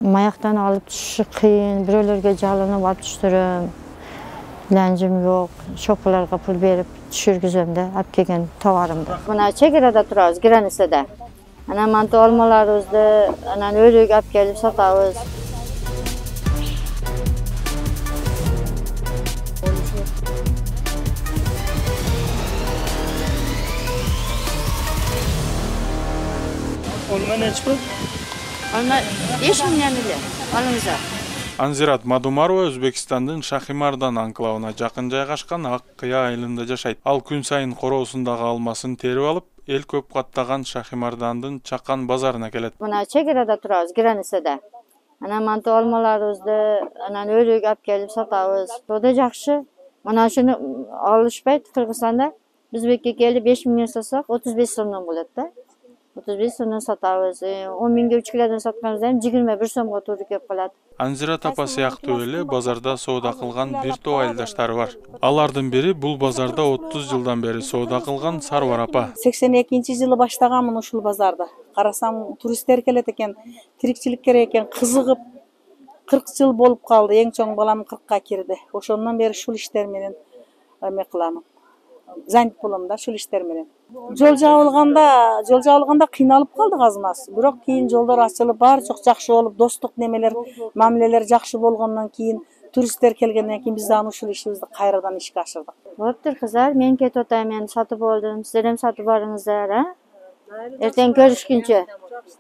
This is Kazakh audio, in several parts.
Mayaqdan alıp düşüşü qiyin, birovlarga jalanıp alıp düştürüm. İlancım yok. Şopalarga pul berip düşürgüzümde, alıp kelgen tovarımdı. Buna chegarada turabız, Giranisada. Ana mantı olmalarыбызды, anan örük alıp kelip satabız. Olma neçe pul? Olma 5 milyon ile alыңыздар. Анзират Мадумарова Өзбекстандын Шахимардан анклавына жакын жайгашкан Ак Кыя айылында жашайт. Ал күн сайын короосундагы алмасын терип алып, эл көп каттаган Шахимардандын Чакан базарына келет. Buna chegarada turabız, Giranisada. Ana mantı olmalarыбызды, anan örük alıp kelip satabız. O da jakşı. Mana şunu alışpayt Kırgızstanda. Özbekке kelip 5 milyon satsak 35 so'mdan bolat da. 35 so'mdan satabız. 10 mingga 3 kilodan satkanımızda 21 so'mga to'g'ri kelib qoladi. Анзират апа сыяктуу эле базарда соода кылган бир топ айылдаштары бар. Алардын бири бул базарда 30 жылдан бери соода кылган Сарвар апа. 82-жылы баштаганмын ушул базарда. Карасам туристтер келет экен, тирикчилик керек экен, кызыгып 40 жыл болуп калды. Эң чоң балам 40ка кирди. Ошондон бери ушул иштер менен эме кыламын. Занят болом да ушул иштер менен. Жол жабылганда кыйналып калдык азмас. Бирок кийин жолдор ачылып, баары жок жакшы болуп, достук немелер, мамилелер жакшы болгондон кийин, туристтер келгенден кийин биз аны ушул ишибизди кайрадан ишке ашырдык. Bo'ptir qizlar, men ketib o'tayman, men sotib oldim. Sizlar ham sotib boringizlar, ha? Ertaga ko'rishguncha.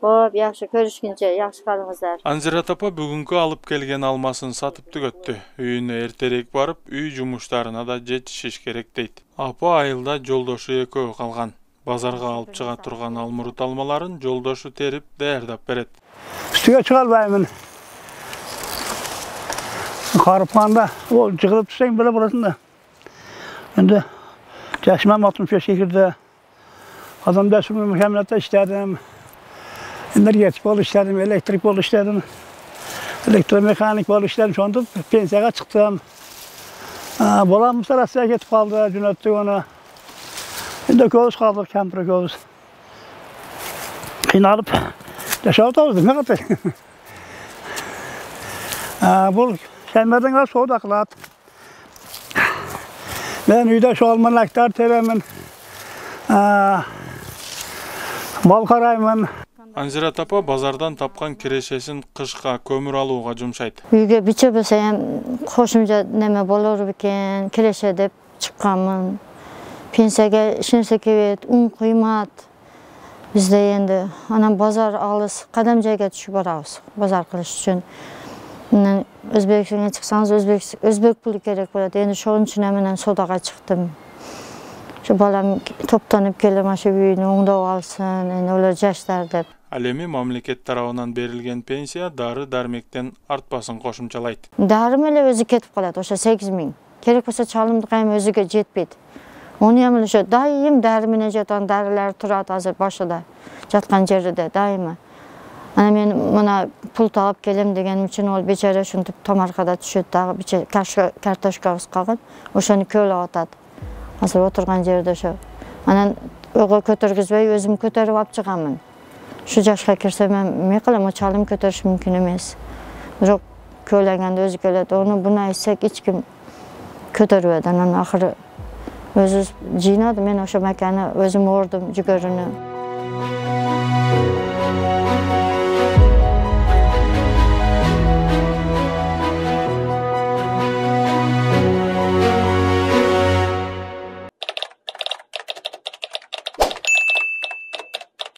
Xo'p, yaxshi ko'rishguncha, yaxshi qolingizlar. Анзират апа бүгүнкү алып келген алмасын сатып түгөттү. Үйүнө эртерээк барып, үй жумуштарына да жетишиш керек дейт. Апа айылда жолдошу экөө калган. Базарга алып чыга турган алмурут алмаларын жолдошу терип даярдап берет. Üstüge çıka albayımın. Karıpanda o çıkılıp düşsen böyle burasında. Şimdi yaşımam 65 girdi. Adam dersimi mükemmelette işledim. Energetik bol işledim, elektrik bol işledim. Elektromekanik bol işledim. Şu anda pensiyaya çıktım. Bolam Sarası'ya gidip kaldı, cünöttük onu. Şimdi göğüs kaldık, kampıra göğüs. Kıynalıp yaşalıp da ne kadar. Bu kendimden kadar soğuda kılat. Ben uyda şu almanaklar teremin. Bal karayman. Анзират апа базардан тапкан кирешесин кышка көмүр алууга жумшайт. Үйгө биче болсо ham кошумча неме болор бекен, киреше деп чыкканмын. Пенсияга ишенсе кебет, un кыймат. Бизде энди анан базар алыс, кадам жайга түшүп барабыз, базар кылыш үчүн. Өзбекстанга чыксаңыз өзбек пулу керек болот. Энди ошон үчүн менен содага чыктым. Şu balam toptanıp kelip aşı büyüğünü oңдоп alsın, olar жаштар деп. Ал эми мамлекет тарабынан берилген пенсия дары дармектен артпасын кошумчалайт. Дарым эле өзү кетип калат, ошо 8 000. Керек болсо чалымдык айым өзүгө жетпейт. Onu ham ошо дайым дары менен жатан дарылар турат азыр башыда. Жаткан жерде дайыма. Ана мен мына пул таап келем деген үчүн ол бечара ушинтип томаркада түшөт, дагы биче картошкабыз калган, ошону көлөп атат. Азыр отурган жерде ошо. Анан ойго көтөргүзбөй өзүм көтөрүп алып чыгамын. Şu жашка кирсем эме кылам, чалым көтөрүш мүмкүн эмес. Бирок көйлөгөндө өзү келет, ону буна айтсак эч ким көтөрбөдү. Анан акыры өзү жыйнады, мен ошо маканы өзүм ордум жүгөрүнү.